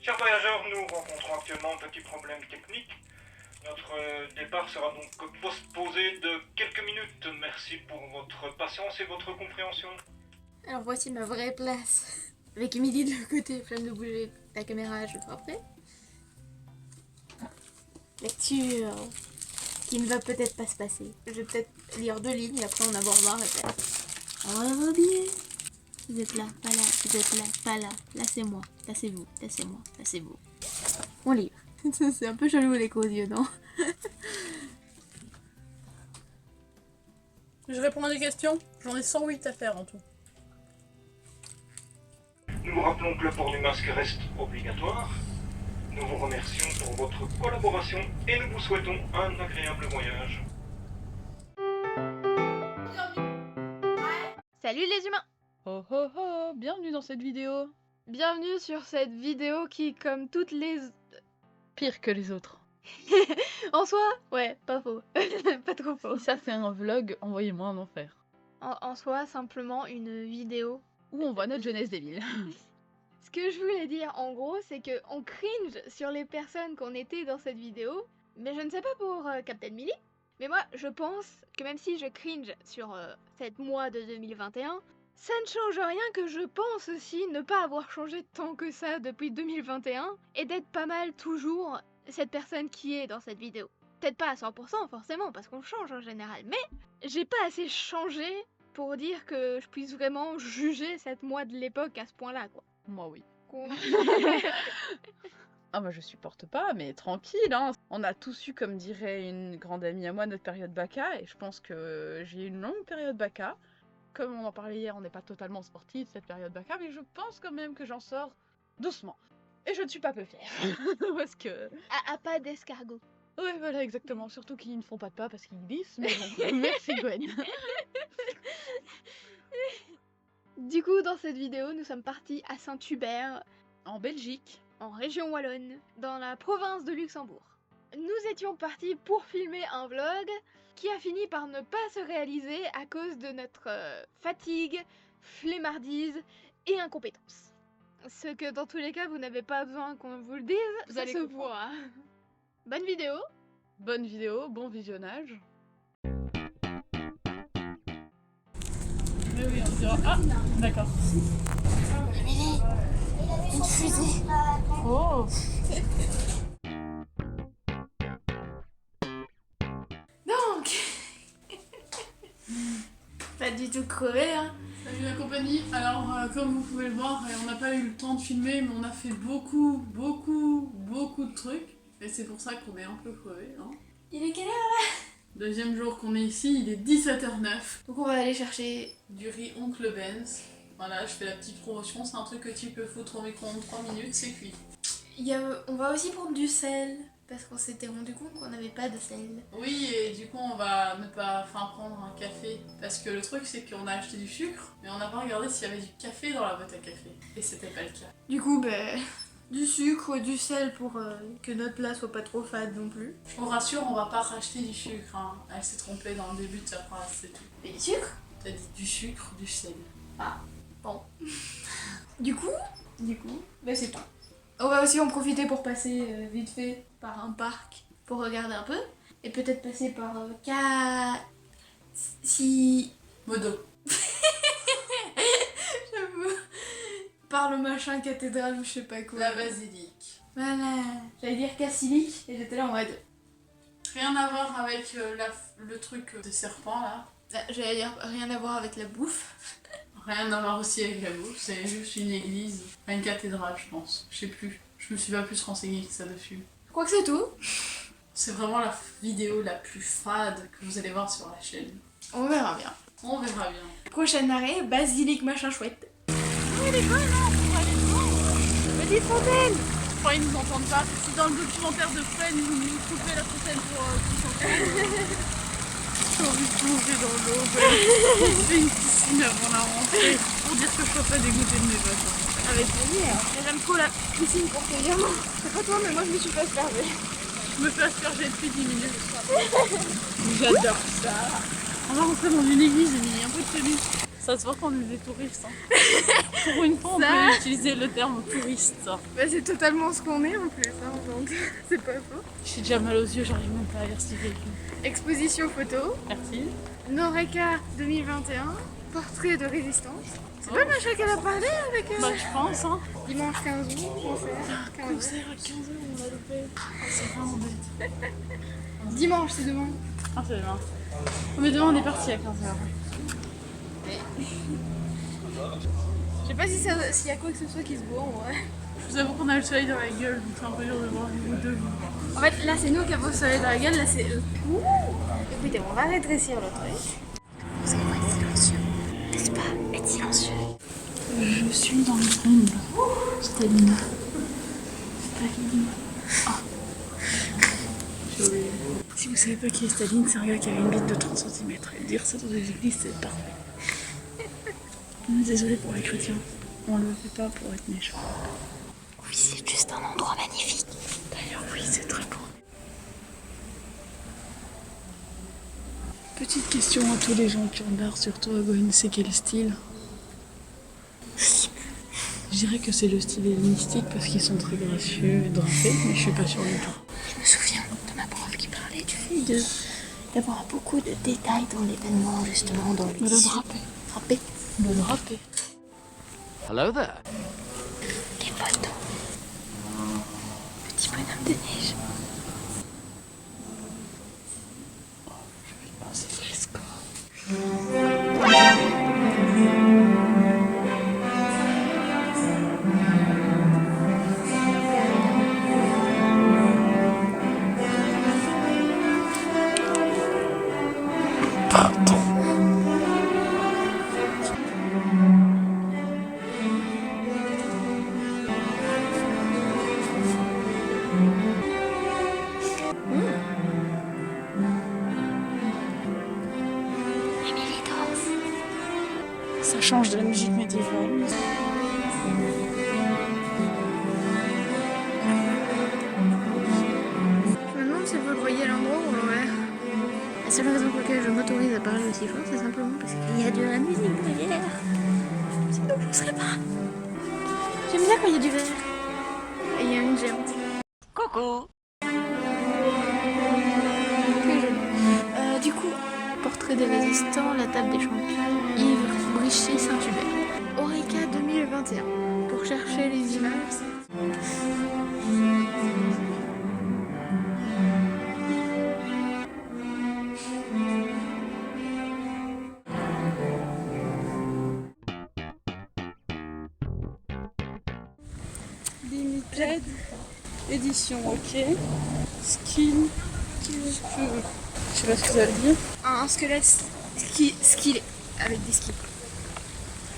Chers voyageurs, nous rencontrons actuellement un petit problème technique. Notre départ sera donc postposé de quelques minutes. Merci pour votre patience et votre compréhension. Alors voici ma vraie place. Avec Emily de l'autre côté, flemme de bouger la caméra, je ferai après. Lecture qui ne va peut-être pas se passer. Je vais peut-être lire 2 lignes et après en avoir marre et faire. On va bien. Vous êtes là, pas là, vous êtes là, pas là. Là c'est moi, là c'est vous, là c'est moi, là c'est vous. On lit. C'est un peu chelou l'écho aux yeux, non? Je réponds à des questions. J'en ai 108 à faire en tout. Nous vous rappelons que le port du masque reste obligatoire. Nous vous remercions pour votre collaboration et nous vous souhaitons un agréable voyage. Salut les humains! Oh oh oh, bienvenue dans cette vidéo. Bienvenue sur cette vidéo qui, comme toutes les... Pire que les autres. En soi, ouais, pas faux. Pas trop faux. Si ça c'est un vlog, envoyez-moi un enfer. En soi, simplement une vidéo. Où on voit notre jeunesse débile. Ce que je voulais dire, en gros, c'est que on cringe sur les personnes qu'on était dans cette vidéo, mais je ne sais pas pour Captain Millie, mais moi, je pense que même si je cringe sur cette mois de 2021, ça ne change rien que je pense aussi ne pas avoir changé tant que ça depuis 2021 et d'être pas mal toujours cette personne qui est dans cette vidéo. Peut-être pas à 100% forcément parce qu'on change en général, mais j'ai pas assez changé pour dire que je puisse vraiment juger cette moi de l'époque à ce point-là, quoi. Moi oui. Qu'on- Ah moi je supporte pas, mais tranquille hein. On a tous eu, comme dirait une grande amie à moi, notre période Baka, et je pense que j'ai eu une longue période Baka. Comme on en parlait hier, on n'est pas totalement sorti de cette période Baka, mais je pense quand même que j'en sors doucement. Et je ne suis pas peu fière. Parce que... à pas d'escargot. Ouais voilà exactement, surtout qu'ils ne font pas de pas parce qu'ils glissent, mais bon, merci Gwen. Du coup, dans cette vidéo, nous sommes partis à Saint-Hubert, En Belgique. en région wallonne, dans la province de Luxembourg. Nous étions partis pour filmer un vlog qui a fini par ne pas se réaliser à cause de notre fatigue, flemmardise et incompétence. Ce que dans tous les cas, vous n'avez pas besoin qu'on vous le dise, Vous ça allez se comprendre. voit. Bonne vidéo. Bonne vidéo, bon visionnage. Mais oui, on dira... Ah, d'accord. Emily, une fusée. Oh. Donc, pas du tout crevé, hein. Salut la compagnie, alors comme vous pouvez le voir, on n'a pas eu le temps de filmer, mais on a fait beaucoup de trucs, et c'est pour ça qu'on est un peu crevé. Hein. Il est quelle heure? Deuxième jour qu'on est ici, il est 17h09, Donc on va aller chercher. du riz Oncle Ben's. Voilà, je fais la petite promotion, c'est un truc que tu peux foutre au micro-ondes 3 minutes, c'est cuit. On va aussi prendre du sel, parce qu'on s'était rendu compte qu'on n'avait pas de sel. Oui, et du coup on va ne pas prendre un café, parce que le truc c'est qu'on a acheté du sucre, mais on n'a pas regardé s'il y avait du café dans la boîte à café, et c'était pas le cas. Du coup, du sucre, du sel pour que notre plat soit pas trop fade non plus. Je vous rassure, on va pas racheter du sucre, hein. Elle s'est trompée dans le début de sa phrase, c'est tout. Et du sucre? T'as dit du sucre, du sel. Du coup, c'est tout. On va aussi en profiter pour passer vite fait par un parc pour regarder un peu. Et peut-être passer par Modo. J'avoue. Par le machin cathédrale ou je sais pas quoi. La basilique. Voilà. J'allais dire cassilique et j'étais là en mode. Rien à voir avec le truc des serpents là. J'allais dire rien à voir avec la bouffe. Rien à voir aussi avec la bouffe, c'est juste une église. Enfin, une cathédrale, je pense. Je sais plus. Je me suis pas plus renseignée que ça dessus. Je crois que c'est tout. C'est vraiment la vidéo la plus fade que vous allez voir sur la chaîne. On verra bien. On verra bien. Prochain arrêt, basilique machin chouette. Petite fontaine. Enfin, ils nous entendent pas. Si dans le documentaire de Fred, ils nous coupaient la fontaine pour J'ai envie de plonger dans l'eau. J'ai fait une piscine avant la rentrée pour dire que je sois pas dégoûtée de mes bottes. Avec plaisir. J'aime trop la piscine pour te dire non. C'est pas toi, mais moi je me suis fait asperger. Je me fais asperger depuis 10 minutes. J'adore ça. On va rentrer dans une église, Émilie, un peu de tenue. Ça se voit qu'on est des touristes. Hein. Pour une fois, on Ça... peut utiliser le terme touriste. Bah, c'est totalement ce qu'on est en plus, hein, donc c'est pas faux. J'ai déjà mal aux yeux, j'arrive même pas à lire ce véhicule. Exposition photo, Merci. Noreka 2021, portrait de résistance. C'est pas machin qu'elle a parlé avec Bah, je pense, hein. dimanche 15 août, concert. 15 août. Concert à 15h, on a loupé. Oh, c'est vraiment bête. Dimanche, c'est demain. Ah, c'est demain. Mais demain, on est parti à 15h. Je sais pas si s'il y a quoi que ce soit qui se voit en vrai. Je vous avoue qu'on a le soleil dans la gueule, donc c'est un peu dur de voir les deux. En fait, là c'est nous qui avons le soleil dans la gueule, là c'est eux. Ouh. Écoutez, on va rétrécir le truc. Vous allez être silencieux, n'est-ce pas? Être silencieux. Je suis dans le trombe. Staline. Staline. Ah. J'ai oublié. Si vous savez pas qui est Staline, c'est un gars qui avait une bite de 30 cm. Et dire ça dans une église, c'est parfait. Désolé pour les chrétiens. On le fait pas pour être méchant. Oui, c'est juste un endroit magnifique. D'ailleurs, oui, c'est très beau. Petite question à tous les gens qui regardent, surtout à Goen, c'est quel style? Je dirais que c'est le style hellénistique parce qu'ils sont très gracieux et drapés, mais je suis pas sûre du tout. Je me souviens de ma prof qui parlait du fait d'avoir beaucoup de détails dans l'événement, justement, dans Mais le drapé. drapé. Le drapé. Hello there. Les photos. Petit bonhomme de neige. Oh, c'est fresco. Emily danse. Ça change de la musique médiévale. Je me demande si vous le voyez à l'endroit ou à l'envers. La seule raison pour laquelle je m'autorise à parler aussi fort, c'est simplement parce qu'il y a de la musique derrière. Sinon, je ne serais pas. J'aime bien quand il y a du verre. Et il y a une géante. Coucou. Très jolie. Du coup, portrait des résistants, la table des champions, Yves, Brichy, Saint-Hubert. Oreca 2021. Pour chercher les images. Limited. Édition, ok. Skin. Je sais pas ce que ça veut dire. Un squelette skillé. Avec des skis.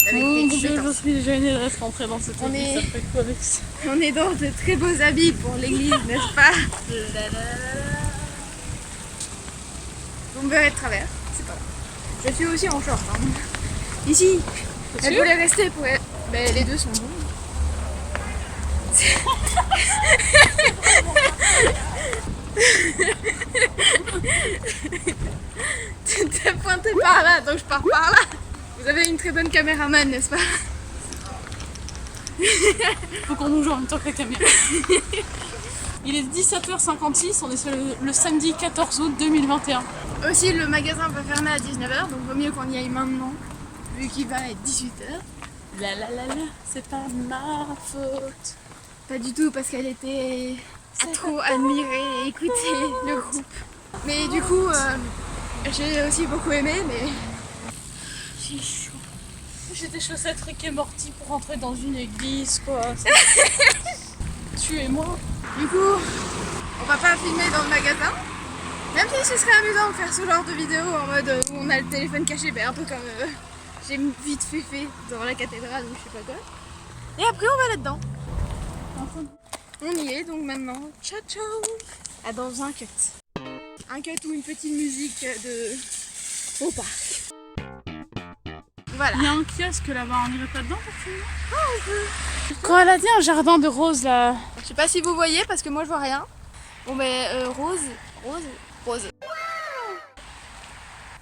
Avec Mon des Dieu, je compétences. suis gênée de rentrer dans cette On église. est- Ça fait quoi avec ça? On est dans de très beaux habits pour l'église, n'est-ce pas? Vous me verrez de travers, c'est pas grave. Je suis aussi en short. Hein. Ici, elle sûr voulait rester pour elle. Ben, les deux sont bons. Tu t'es pointé par là, donc je pars par là. Vous avez une très bonne caméraman, n'est-ce pas? Faut qu'on bouge en même temps que la caméra. Il est 17h56, on est sur le samedi 14 août 2021. Aussi, le magasin va fermer à 19h, donc vaut mieux qu'on y aille maintenant, vu qu'il va être 18h. La la la la, c'est pas ma faute. Pas du tout, parce qu'elle était à trop admirer et écouter le groupe. Mais du coup, j'ai aussi beaucoup aimé, mais J'ai chaud. J'ai des chaussettes Rick et Morty pour rentrer dans une église, quoi. Tuez-moi. du coup, on va pas filmer dans le magasin. Même si ce serait amusant de faire ce genre de vidéo en mode où on a le téléphone caché, ben un peu comme j'ai vite fait dans la cathédrale ou je sais pas quoi. Et après, on va là-dedans. On y est donc maintenant. Ciao ciao. Ah, dans un cut. Un cut ou une petite musique de au parc. Voilà. Il y a un kiosque là-bas, on irait pas dedans pour filmer? Quand elle a dit un jardin de roses là. Je sais pas si vous voyez parce que moi je vois rien. Bon ben rose.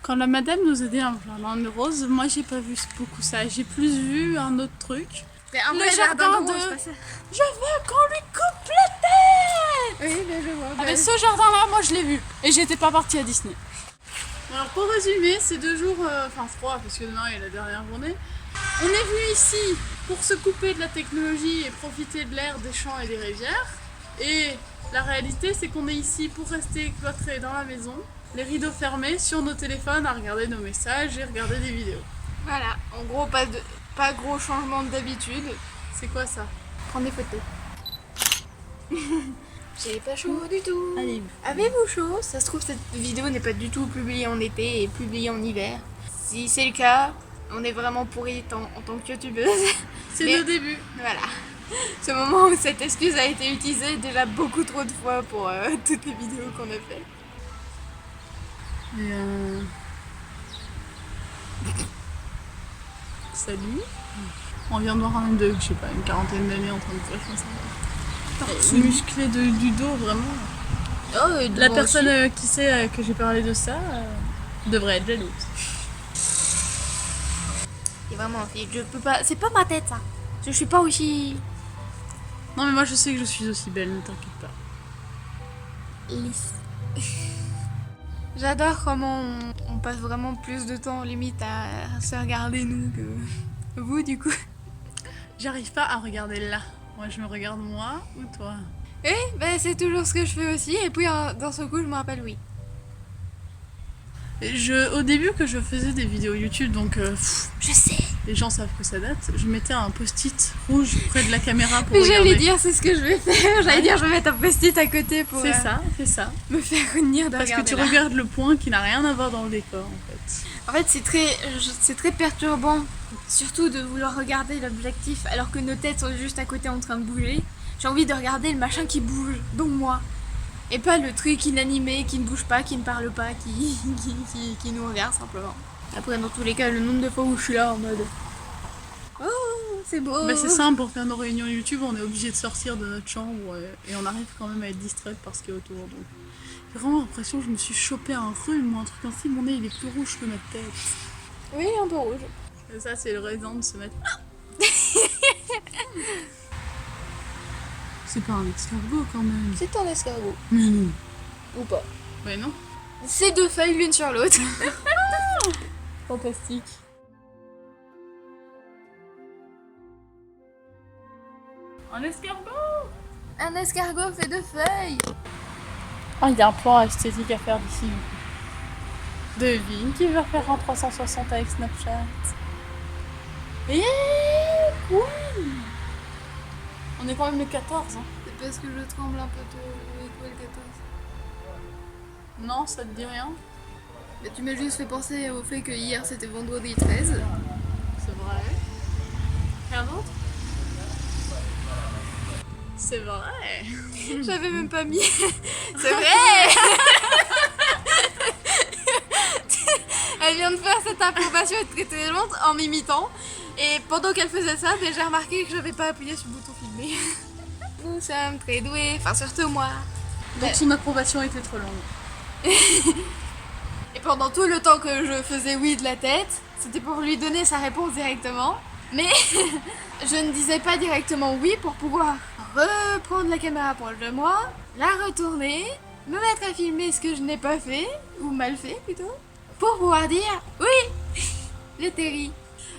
Quand la madame nous a dit un jardin de roses, moi j'ai pas vu beaucoup ça. J'ai plus vu un autre truc. Mais un Le vrai jardin de de- rose, pas ça. Je veux qu'on lui coupe la tête. Oui, mais je vois. Ah mais ce jardin-là, moi je l'ai vu. Et j'étais pas partie à Disney. Alors pour résumer, ces 2 jours, enfin 3 parce que demain est la dernière journée, on est venu ici pour se couper de la technologie et profiter de l'air des champs et des rivières. Et la réalité c'est qu'on est ici pour rester cloîtrés dans la maison, les rideaux fermés, sur nos téléphones à regarder nos messages et regarder des vidéos. Voilà, en gros, pas gros changement d'habitude. C'est quoi ça? Prendre des photos. J'ai pas chaud du tout. Allez. Avez-vous chaud? Ça se trouve, cette vidéo n'est pas du tout publiée en été et publiée en hiver. Si c'est le cas, on est vraiment pourri en tant que youtubeuse. C'est Mais- le début. Voilà. Ce moment où cette excuse a été utilisée déjà beaucoup trop de fois pour toutes les vidéos qu'on a fait. Et Salut. On vient de voir un homme de, je sais pas, une quarantaine d'années en train de faire comme ça. Musclé du dos, vraiment. Oh, La personne qui sait que j'ai parlé de ça devrait être jalouse. C'est vraiment un film. Je peux pas. C'est pas ma tête ça. Je suis pas aussi Non mais moi je sais que je suis aussi belle, ne t'inquiète pas. lisse. J'adore comment on passe vraiment plus de temps limite à se regarder nous que vous du coup. J'arrive pas à regarder là. Moi je me regarde moi ou toi. Et ben c'est toujours ce que je fais aussi. Et puis dans ce coup je me rappelle oui. Au début que je faisais des vidéos YouTube, donc Je sais. les gens savent que ça date, je mettais un post-it rouge près de la caméra pour J'allais regarder. dire c'est ce que je vais faire. J'allais dire je vais mettre un post-it à côté pour C'est ça. me faire retenir de Parce que regarder tu là. regardes le point qui n'a rien à voir dans le décor en fait. En fait, c'est très perturbant, surtout de vouloir regarder l'objectif alors que nos têtes sont juste à côté en train de bouger. J'ai envie de regarder le machin qui bouge, donc moi. Et pas le truc inanimé qui ne bouge pas, qui ne parle pas, qui nous regarde simplement. Après, dans tous les cas, le nombre de fois où je suis là en mode oh, c'est beau. Bah c'est simple, pour faire nos réunions YouTube, on est obligé de sortir de notre chambre et on arrive quand même à être distrait par ce qui est autour. Donc j'ai vraiment l'impression que je me suis chopé un rhume ou un truc ainsi, mon nez il est plus rouge que ma tête. Oui, un peu rouge. Et ça c'est le raison de se mettre. C'est pas un escargot quand même. C'est un escargot. Mais non. Ou pas. Mais non. C'est 2 feuilles l'une sur l'autre. Fantastique. Un escargot. Un escargot fait 2 feuilles. Ah, il y a un plan esthétique à faire d'ici. Devine qui va faire un 360 avec Snapchat. Et cool. On est quand même le 14, hein. C'est parce que je tremble un peu avec le 14. Non, ça te dit rien? Mais tu m'as juste fait penser au fait que hier c'était vendredi 13. C'est vrai. Rien d'autre? C'est vrai. J'avais même pas mis. C'est vrai. Elle vient de faire cette approbation très très lente en m'imitant. Et pendant qu'elle faisait ça, ben, j'ai remarqué que j'avais pas appuyé sur le bouton filmer. Nous sommes très doués, enfin surtout moi. Donc son approbation était trop longue. Et pendant tout le temps que je faisais oui de la tête, c'était pour lui donner sa réponse directement. Mais je ne disais pas directement oui pour pouvoir reprendre la caméra proche de moi, la retourner, me mettre à filmer ce que je n'ai pas fait, ou mal fait plutôt, pour pouvoir dire oui, j'ai Terry.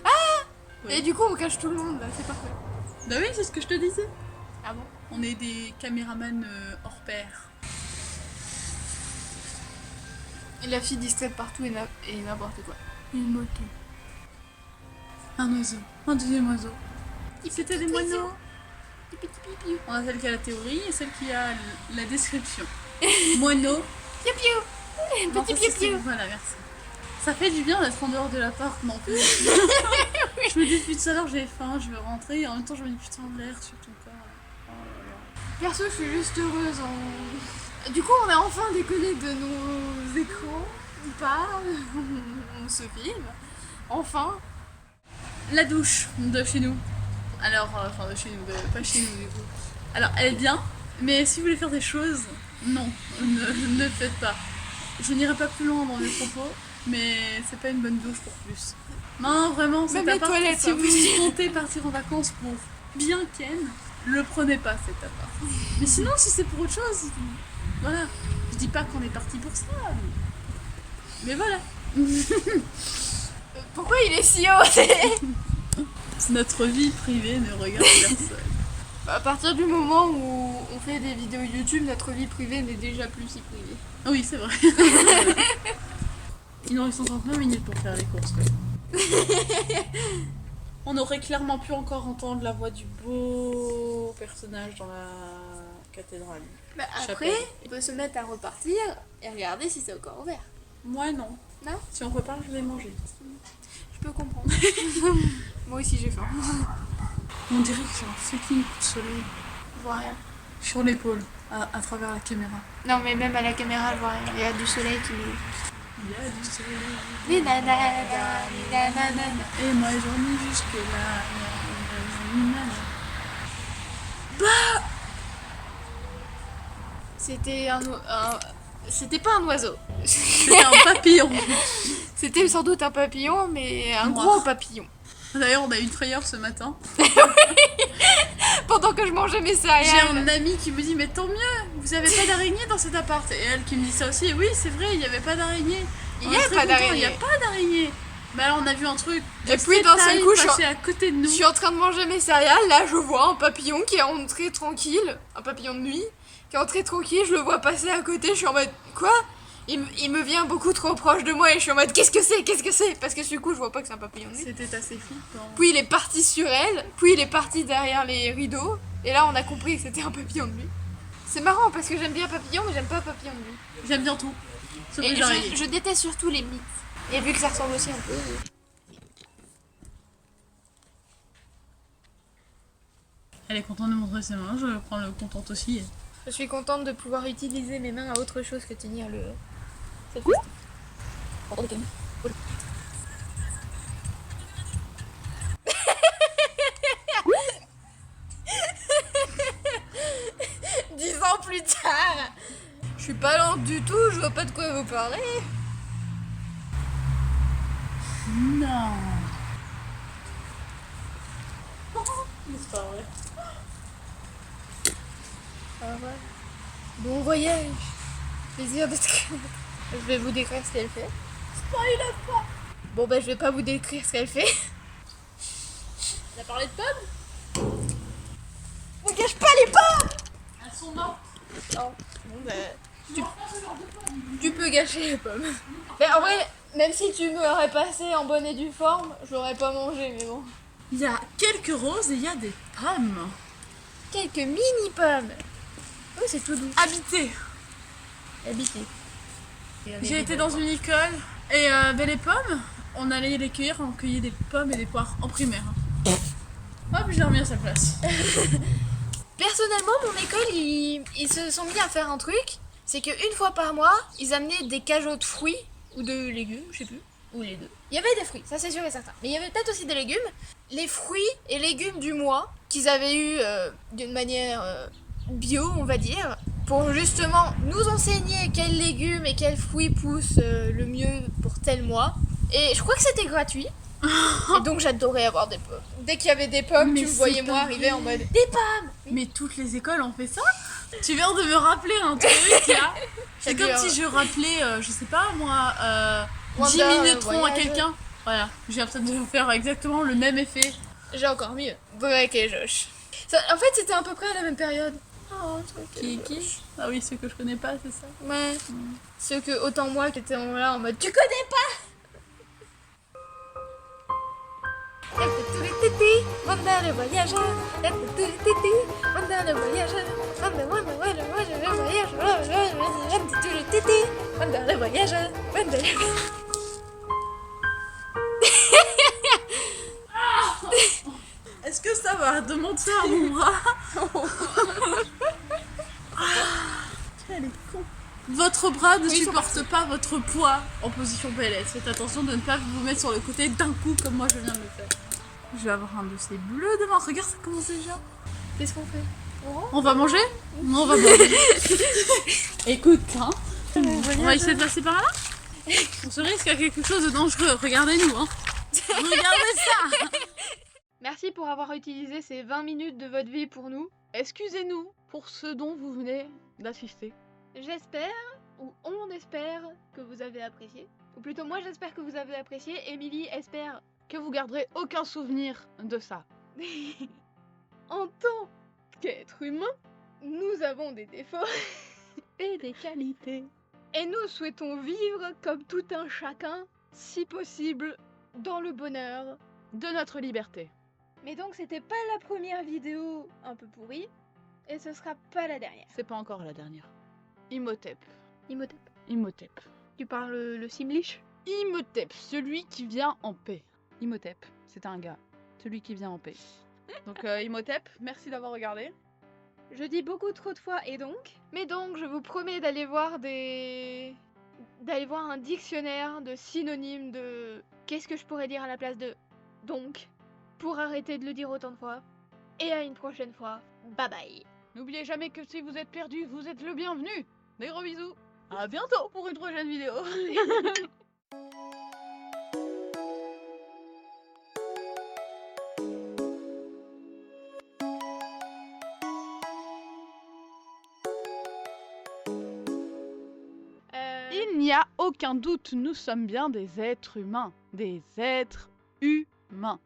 Ah Oui. Et du coup on cache tout le monde là, c'est parfait. Bah oui, c'est ce que je te disais. Ah bon? On est des caméramans hors pair. Et la fille distraite partout et n'importe quoi. Une moto. Un oiseau. Un deuxième oiseau. C'était des moineaux. On a celle qui a la théorie et celle qui a la description. Moineau. Piou piou. Non, Petit ça, piou c'est- piou. Voilà, merci. Ça fait du bien d'être en dehors de l'appart, non plus. Je me dis depuis tout à l'heure j'ai faim, je veux rentrer et en même temps je me dis putain l'air sur ton corps. Oh là là. Perso, je suis juste heureuse. Du coup, on est enfin décollé de nos écrans. Ou pas. On se filme. Enfin. La douche de chez nous. Alors, enfin de chez nous, pas chez nous du coup. Alors elle est bien, mais si vous voulez faire des choses, non, ne faites pas. Je n'irai pas plus loin dans mes propos, mais c'est pas une bonne douche pour plus. Non, vraiment, c'est Même les toilettes, si hein. vous comptez partir en vacances pour bien ken, le prenez pas cet appart. Mais sinon, si c'est pour autre chose, voilà. Je dis pas qu'on est parti pour ça, mais voilà. Pourquoi il est si haut? Notre vie privée ne regarde personne. À partir du moment où on fait des vidéos YouTube, notre vie privée n'est déjà plus si privée. Oui, c'est vrai. Il nous reste encore 20 minutes pour faire les courses. On aurait clairement pu encore entendre la voix du beau personnage dans la cathédrale. Bah après, Chapelle. on peut se mettre à repartir et regarder si c'est encore ouvert. Moi non. Non? Si on repart, je vais manger. Je peux comprendre. Moi aussi j'ai faim. On dirait que j'ai un fucking coup de soleil Je vois rien. sur l'épaule, à travers la caméra. Non mais même à la caméra je vois rien. Il y a du soleil qui nous... Il y a du soleil. Ni nanana, ni nanana. Et moi j'en ai jusque là. C'était c'était pas un oiseau. C'était un papillon. C'était sans doute un papillon, mais un Noir. gros papillon. D'ailleurs, on a eu une frayeur ce matin. Pendant que je mangeais mes J'ai céréales. un ami qui me dit mais tant mieux, vous avez pas d'araignée dans cet appart. Et elle qui me dit ça aussi, et oui c'est vrai, il n'y avait pas d'araignée. Il On y est a très pas contents, d'araignée. Il n'y a pas d'araignée. Bah alors on a vu un truc. de Et puis, cette d'un seul taille coup, je suis passer à côté de nous. Je suis en train de manger mes céréales, là je vois un papillon qui est entré tranquille, un papillon de nuit, qui est entré tranquille, je le vois passer à côté, je suis en mode quoi? Il me vient beaucoup trop proche de moi et je suis en mode qu'est-ce que c'est? Parce que du coup je vois pas que c'est un papillon de nuit. C'était assez flippant. Puis il est parti sur elle, puis il est parti derrière les rideaux, et là on a compris que c'était un papillon de nuit. C'est marrant parce que j'aime bien papillon mais j'aime pas papillon de nuit. J'aime bien tout. Sauf Et les araignées. je déteste surtout les mythes. Et vu que ça ressemble aussi un peu... Elle est contente de montrer ses mains, je prends le contente aussi. Je suis contente de pouvoir utiliser mes mains à autre chose que tenir le... cette feste. Oh, 10 ans plus tard, je suis pas lente du tout, je vois pas de quoi vous parlez. Non. C'est pas vrai. Bon voyage, plaisir de te connaître. Je vais vous décrire ce qu'elle fait. Spoil pas. Bon bah je vais pas vous décrire ce qu'elle fait. Elle a parlé de pommes? On gâche pas les pommes. Elles sont mortes. Non. Bon bah, tu peux gâcher les pommes. Mais en vrai, même si tu m'aurais passé en bonne et due forme, je l'aurais pas mangé, mais bon. Il y a quelques roses et il y a des pommes. Quelques mini pommes. Oh, c'est tout doux. Habité. Habité. J'ai été dans une école et ben, les pommes, on allait les cueillir, on cueillait des pommes et des poires en primaire. Hop, je l'ai remis à sa place. Personnellement, mon école, ils se sont mis à faire un truc. C'est qu'une fois par mois, ils amenaient des cajots de fruits ou de légumes, je sais plus. Ou les deux. Il y avait des fruits, ça c'est sûr et certain. Mais il y avait peut-être aussi des légumes. Les fruits et légumes du mois qu'ils avaient eu d'une manière bio, on va dire, pour justement nous enseigner quels légumes et quels fruits poussent le mieux pour tel mois. Et je crois que c'était gratuit. Et donc j'adorais avoir des pommes. Dès qu'il y avait des pommes, Mais tu me voyais c'est moi pas arriver en mode des pommes. Mais toutes les écoles ont fait ça. Tu viens de me rappeler un truc là. C'est comme si je rappelais, je sais pas moi, 10 Wonder, minutron à voyage. quelqu'un. Voilà, j'ai l'impression de faire exactement le même effet. J'ai encore mieux. Drake et Josh. Ça, en fait, c'était à peu près à la même période. Oh, Drake et Qui Josh. Ah oui, ceux que je connais pas, c'est ça. Ouais. Ceux que, autant moi, qui étaient là en mode tu connais pas. Wanda le voyageur, Wanda le voyageur, Wanda le voyageur, Wanda le... Est-ce que ça va de monter à mon bras? Elle est con. Votre bras ne Oui, supporte pas votre poids en position PLS. Faites attention de ne pas vous mettre sur le côté d'un coup comme moi je viens de le faire. Je vais avoir un de ces bleus devant. Regarde ça commence déjà. Qu'est-ce qu'on fait? On va manger? Non, on va manger. Écoute, hein. On va essayer de passer par là? On se risque à quelque chose de dangereux, regardez-nous, hein. Regardez ça. Merci pour avoir utilisé ces 20 minutes de votre vie pour nous. Excusez-nous pour ce dont vous venez d'assister. J'espère, ou on espère, que vous avez apprécié. Ou plutôt, moi j'espère que vous avez apprécié. Émilie espère. Que vous garderez aucun souvenir de ça. En tant qu'être humain, nous avons des défauts. Et des qualités. Et nous souhaitons vivre comme tout un chacun, si possible, dans le bonheur. De notre liberté. Mais donc c'était pas la première vidéo un peu pourrie, et ce sera pas la dernière. C'est pas encore la dernière. Imhotep. Imhotep. Imhotep. Tu parles le Simlish? Imhotep, celui qui vient en paix. Imhotep, c'est un gars. Celui qui vient en paix. Donc Imhotep, merci d'avoir regardé. Je dis beaucoup trop de fois et donc. Mais donc je vous promets d'aller voir un dictionnaire de synonymes de qu'est-ce que je pourrais dire à la place de donc pour arrêter de le dire autant de fois. Et à une prochaine fois. Bye bye. N'oubliez jamais que si vous êtes perdu, vous êtes le bienvenu. Des gros bisous. À bientôt pour une prochaine vidéo. Il n'y a aucun doute, nous sommes bien des êtres humains. Des êtres humains.